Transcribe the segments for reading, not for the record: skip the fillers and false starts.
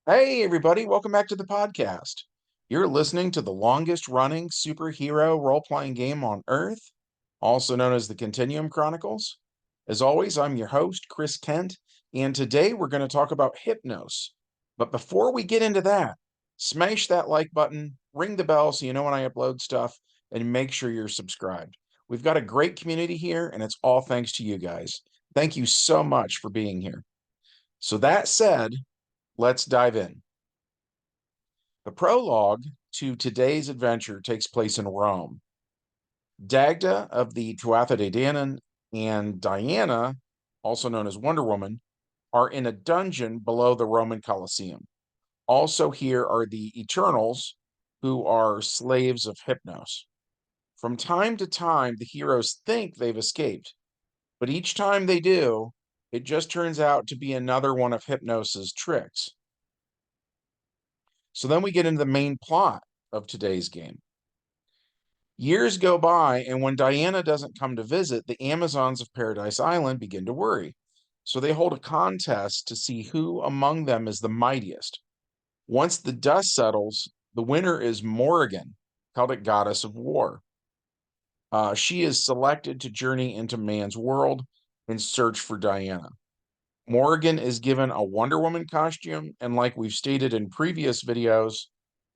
Hey, everybody, welcome back to the podcast. You're listening to the longest running superhero role playing game on Earth, also known as the Continuum Chronicles. As always, I'm your host, Chris Kent, and today we're going to talk about Hypnos. But before we get into that, smash that like button, ring the bell so you know when I upload stuff, and make sure you're subscribed. We've got a great community here, and it's all thanks to you guys. Thank you so much for being here. So, that said, let's dive in. The prologue to today's adventure takes place in Rome. Dagda of the Tuatha De Danann and Diana, also known as Wonder Woman, are in a dungeon below the Roman Colosseum. Also, here are the Eternals, who are slaves of Hypnos. From time to time, the heroes think they've escaped, but each time they do, it just turns out to be another one of Hypnos's tricks. So then we get into the main plot of today's game. Years go by, and when Diana doesn't come to visit, the Amazons of Paradise Island begin to worry. So they hold a contest to see who among them is the mightiest. Once the dust settles, the winner is Morrigan, Celtic goddess of war. She is selected to journey into man's world and search for Diana. Morrigan is given a Wonder Woman costume, and like we've stated in previous videos,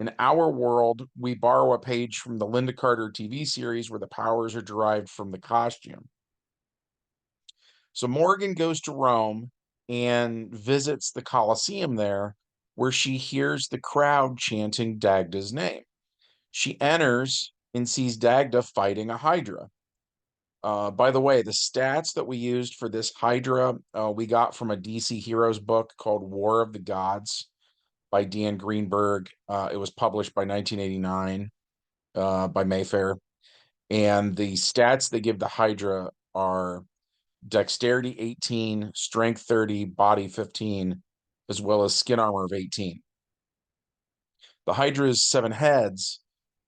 in our world, we borrow a page from the Linda Carter TV series where the powers are derived from the costume. So Morrigan goes to Rome and visits the Colosseum there, where she hears the crowd chanting Dagda's name. She enters and sees Dagda fighting a Hydra. By the way, the stats that we used for this Hydra, we got from a DC Heroes book called War of the Gods by Dan Greenberg. It was published by 1989 by Mayfair. And the stats they give the Hydra are dexterity 18, strength 30, body 15, as well as skin armor of 18. The Hydra's 7 heads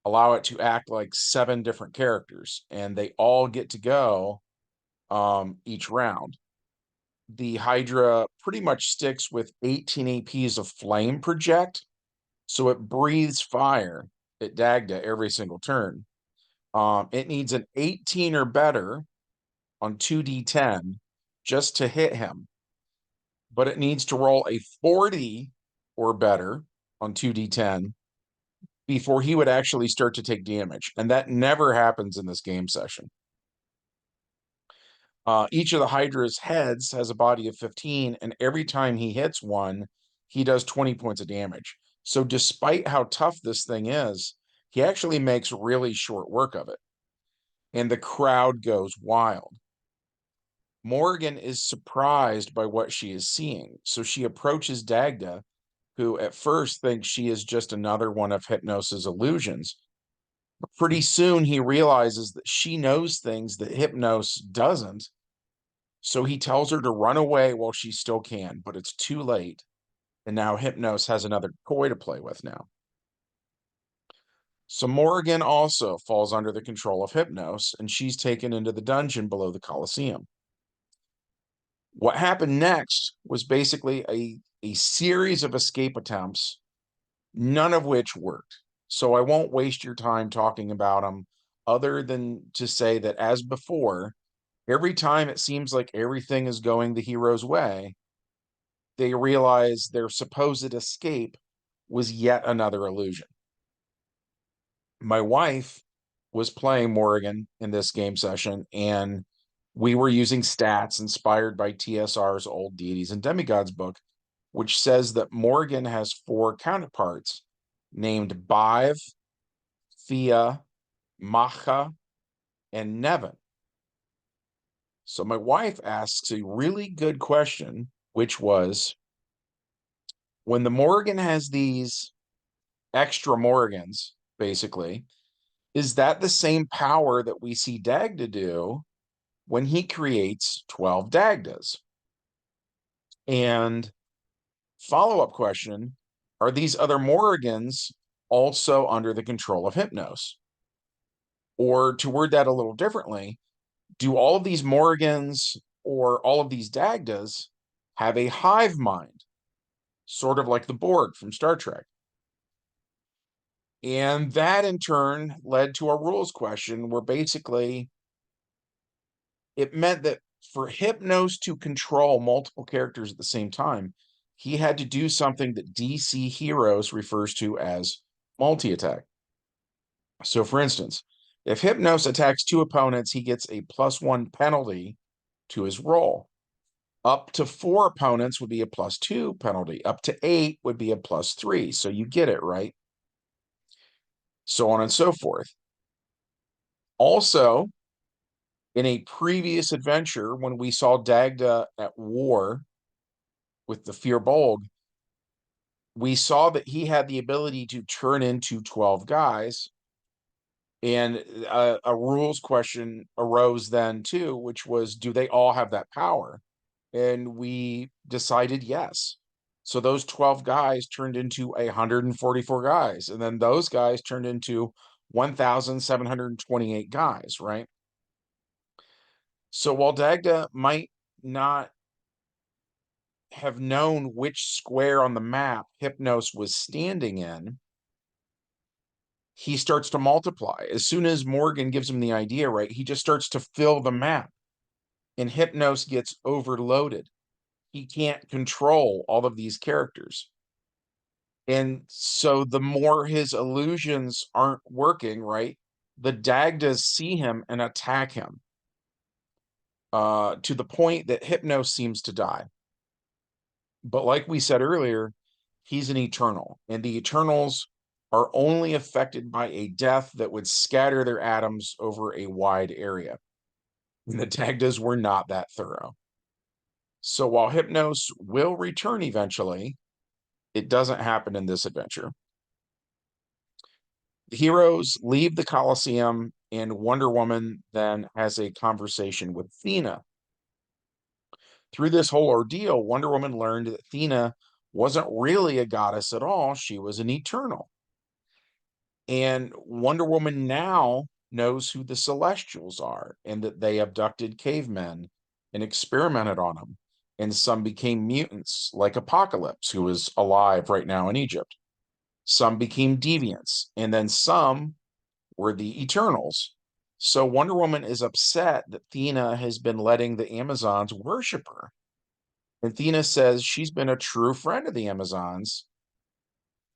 allow it to act like 7 different characters, and they all get to go each round. The Hydra pretty much sticks with 18 APs of flame project, so it breathes fire at Dagda every single turn. It needs an 18 or better on 2d10 just to hit him, but it needs to roll a 40 or better on 2d10 before he would actually start to take damage, and that never happens in this game session. Each of the Hydra's heads has a body of 15, and every time he hits one, he does 20 points of damage. So despite how tough this thing is, he actually makes really short work of it. And the crowd goes wild. Morgan is surprised by what she is seeing, so she approaches Dagda, who at first thinks she is just another one of Hypnos's illusions. But pretty soon he realizes that she knows things that Hypnos doesn't. So he tells her to run away while she still can, but it's too late. And now Hypnos has another toy to play with now. So Morrigan also falls under the control of Hypnos, and she's taken into the dungeon below the Colosseum. What happened next was basically a series of escape attempts, none of which worked. So I won't waste your time talking about them, other than to say that, as before, every time it seems like everything is going the hero's way, they realize their supposed escape was yet another illusion. My wife was playing Morrigan in this game session, and we were using stats inspired by TSR's Old Deities and Demigods book, which says that Morrigan has 4 counterparts named Bive, Thea, Macha, and Nevin. So my wife asks a really good question, which was, when the Morrigan has these extra Morgans, basically, is that the same power that we see Dagda do when he creates 12 Dagdas? And follow-up question, are these other Morgans also under the control of Hypnos? Or to word that a little differently, do all of these Morgans or all of these Dagdas have a hive mind? sort of like the Borg from Star Trek. And that in turn led to a rules question where basically it meant that for Hypnos to control multiple characters at the same time, he had to do something that DC Heroes refers to as multi-attack. So for instance, if Hypnos attacks two opponents, he gets a +1 penalty to his roll. Up to 4 opponents would be a +2 penalty. Up to 8 would be a +3. So you get it, right? So on and so forth. Also, in a previous adventure, when we saw Dagda at war with the Firbolg, we saw that he had the ability to turn into 12 guys. And a rules question arose then too, which was, do they all have that power? And we decided yes. So those 12 guys turned into 144 guys. And then those guys turned into 1,728 guys, right? So while Dagda might not have known which square on the map Hypnos was standing in, he starts to multiply. As soon as Morgan gives him the idea, right, he just starts to fill the map, and Hypnos gets overloaded. He can't control all of these characters. And so the more his illusions aren't working, right, the Dagdas see him and attack him to the point that Hypnos seems to die. But like we said earlier, he's an eternal, and the Eternals are only affected by a death that would scatter their atoms over a wide area. And the Dagdas were not that thorough. So while Hypnos will return eventually, it doesn't happen in this adventure. The heroes leave the Colosseum, and Wonder Woman then has a conversation with Athena. Through this whole ordeal, Wonder Woman learned that Athena wasn't really a goddess at all. She was an eternal. And Wonder Woman now knows who the Celestials are and that they abducted cavemen and experimented on them. And some became mutants, like Apocalypse, who is alive right now in Egypt. Some became deviants, and then some were the Eternals. So Wonder Woman is upset that Athena has been letting the Amazons worship her. And Athena says she's been a true friend of the Amazons.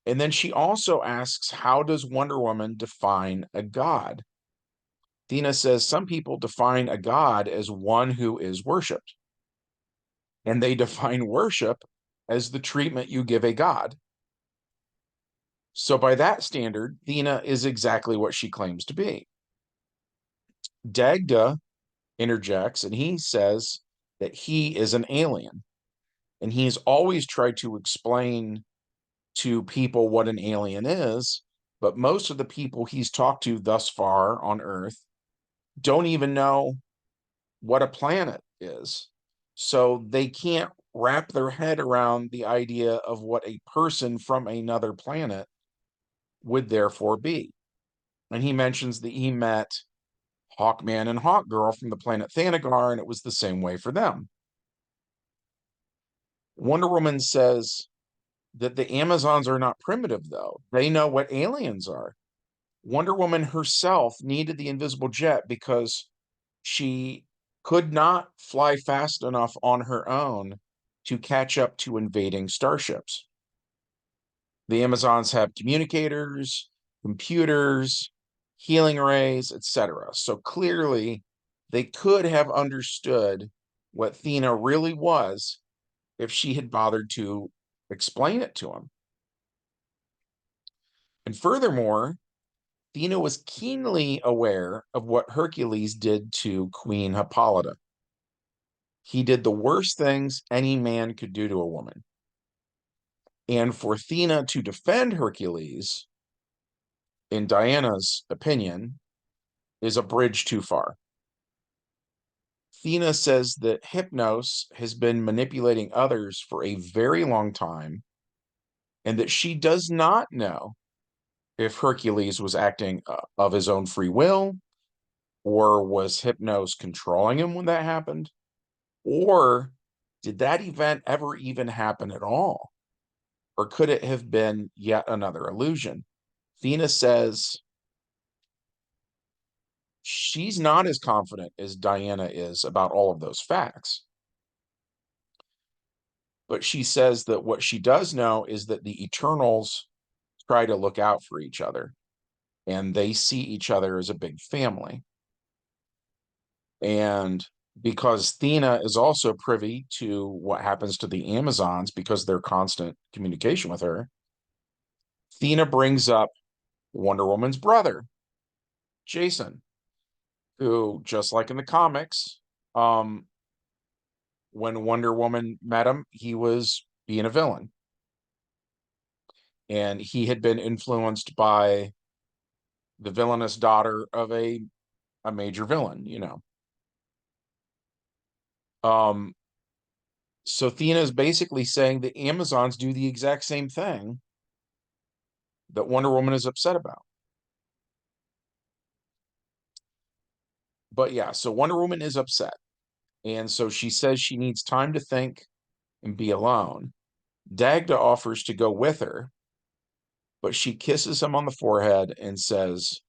And then she also asks, how does Wonder Woman define a god? Athena says some people define a god as one who is worshipped. And they define worship as the treatment you give a god. So by that standard, Athena is exactly what she claims to be. Dagda interjects and he says that he is an alien. And he's always tried to explain to people what an alien is, but most of the people he's talked to thus far on Earth don't even know what a planet is. So they can't wrap their head around the idea of what a person from another planet would therefore be. And he mentions that he met Hawkman and Hawkgirl from the planet Thanagar, and it was the same way for them. Wonder Woman says that the Amazons are not primitive, though. They know what aliens are. Wonder Woman herself needed the invisible jet because she could not fly fast enough on her own to catch up to invading starships. The Amazons have communicators, computers, healing rays, etc. So clearly, they could have understood what Athena really was if she had bothered to explain it to him. And furthermore, Athena was keenly aware of what Hercules did to Queen Hippolyta. He did the worst things any man could do to a woman. And for Athena to defend Hercules, in Diana's opinion, is a bridge too far. Athena says that Hypnos has been manipulating others for a very long time, and that she does not know if Hercules was acting of his own free will, or was Hypnos controlling him when that happened, or did that event ever even happen at all? or could it have been yet another illusion? Thena says she's not as confident as Diana is about all of those facts. But she says that what she does know is that the Eternals try to look out for each other, and they see each other as a big family. And because Thena is also privy to what happens to the Amazons because they're constant communication with her, Thena brings up Wonder Woman's brother, Jason, who, just like in the comics, um, when Wonder Woman met him, he was being a villain. And he had been influenced by the villainous daughter of a major villain, you know. Um, so Thena is basically saying the Amazons do the exact same thing that Wonder Woman is upset about. But yeah, so Wonder Woman is upset. And so she says she needs time to think and be alone. Dagda offers to go with her, but she kisses him on the forehead and says,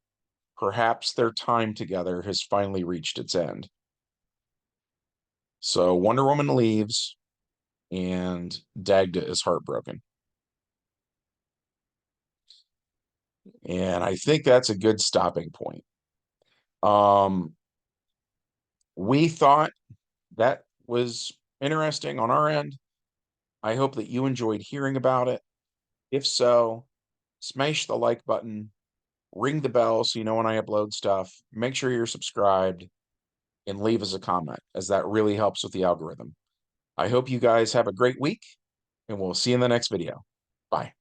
perhaps their time together has finally reached its end. So Wonder Woman leaves, and Dagda is heartbroken. And I think that's a good stopping point. We thought that was interesting on our end. I hope that you enjoyed hearing about it. If so, smash the like button, ring the bell so you know when I upload stuff. Make sure you're subscribed and leave us a comment, as that really helps with the algorithm. I hope you guys have a great week, and we'll see you in the next video. Bye.